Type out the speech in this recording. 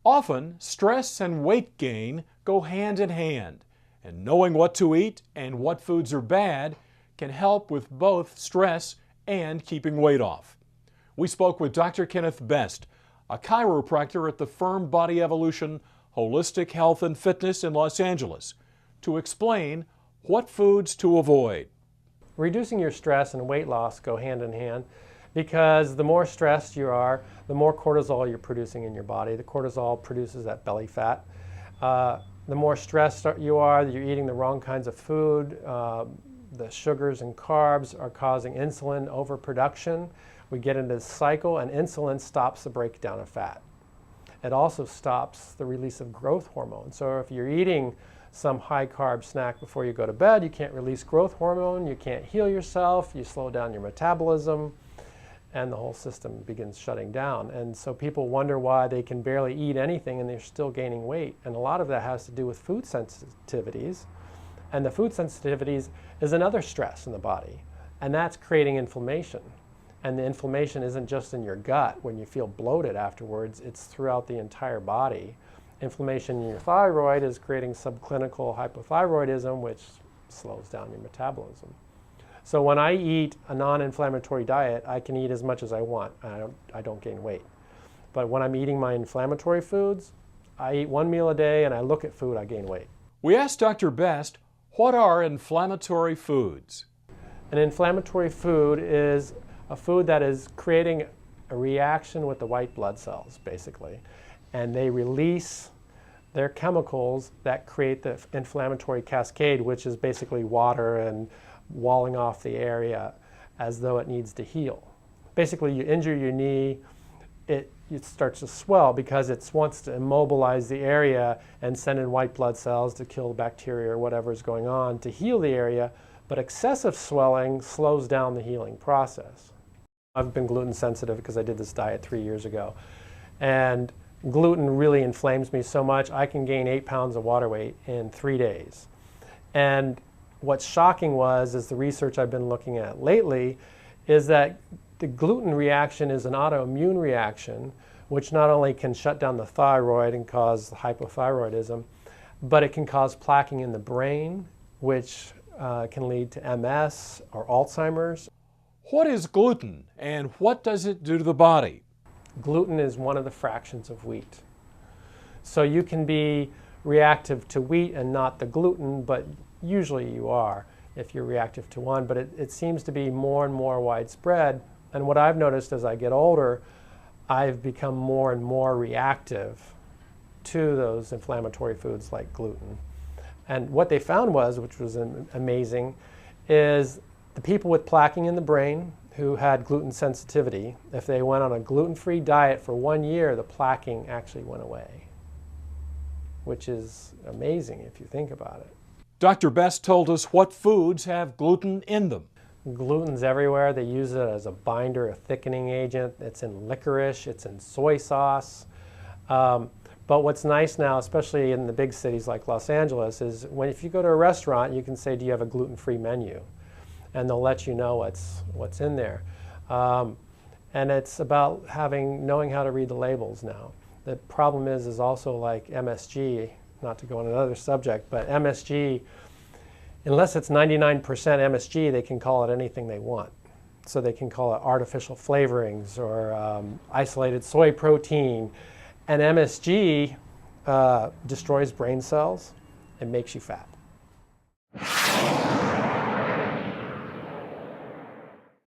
Often, stress and weight gain go hand in hand, and knowing what to eat and what foods are bad can help with both stress and keeping weight off. We spoke with Dr. Kenneth Best, a chiropractor at the Firm Body Evolution Holistic Health and Fitness in Los Angeles, to explain what foods to avoid. Reducing your stress and weight loss go hand in hand because the more stressed you are, the more cortisol you're producing in your body. The cortisol produces that belly fat. The more stressed you are, you're eating the wrong kinds of food. The sugars and carbs are causing insulin overproduction. We get into this cycle, and insulin stops the breakdown of fat. It also stops the release of growth hormone. So if you're eating some high-carb snack before you go to bed, you can't release growth hormone, you can't heal yourself, you slow down your metabolism, and the whole system begins shutting down. And so people wonder why they can barely eat anything and they're still gaining weight. And a lot of that has to do with food sensitivities. And the food sensitivities is another stress in the body, and that's creating inflammation. And the inflammation isn't just in your gut when you feel bloated afterwards, it's throughout the entire body. Inflammation in your thyroid is creating subclinical hypothyroidism, which slows down your metabolism. So when I eat a non-inflammatory diet, I can eat as much as I want. I don't gain weight. But when I'm eating my inflammatory foods, I eat one meal a day and I look at food, I gain weight. We asked Dr. Best, what are inflammatory foods? An inflammatory food is a food that is creating a reaction with the white blood cells, basically. And they release their chemicals that create the inflammatory cascade, which is basically water and walling off the area as though it needs to heal. Basically, you injure your knee, it starts to swell because it wants to immobilize the area and send in white blood cells to kill bacteria or whatever is going on to heal the area, but excessive swelling slows down the healing process. I've been gluten sensitive because I did this diet 3 years ago, and gluten really inflames me so much I can gain 8 pounds of water weight in 3 days. And what's shocking is the research I've been looking at lately is that the gluten reaction is an autoimmune reaction, which not only can shut down the thyroid and cause hypothyroidism, but it can cause plaquing in the brain, which can lead to MS or Alzheimer's. What is gluten and what does it do to the body? Gluten is one of the fractions of wheat. So you can be reactive to wheat and not the gluten, but usually you are if you're reactive to one, but it seems to be more and more widespread. And what I've noticed as I get older, I've become more and more reactive to those inflammatory foods like gluten. And what they found which was amazing, is the people with plaquing in the brain who had gluten sensitivity, if they went on a gluten-free diet for 1 year, the plaquing actually went away, which is amazing if you think about it. Dr. Best told us what foods have gluten in them. Gluten's everywhere. They use it as a binder, a thickening agent. It's in licorice, it's in soy sauce. But what's nice now, especially in the big cities like Los Angeles, is if you go to a restaurant, you can say, do you have a gluten-free menu? And they'll let you know what's in there. And it's about knowing how to read the labels now. The problem is also like MSG, not to go on another subject, but MSG, unless it's 99% MSG, they can call it anything they want. So they can call it artificial flavorings or isolated soy protein. And MSG destroys brain cells and makes you fat.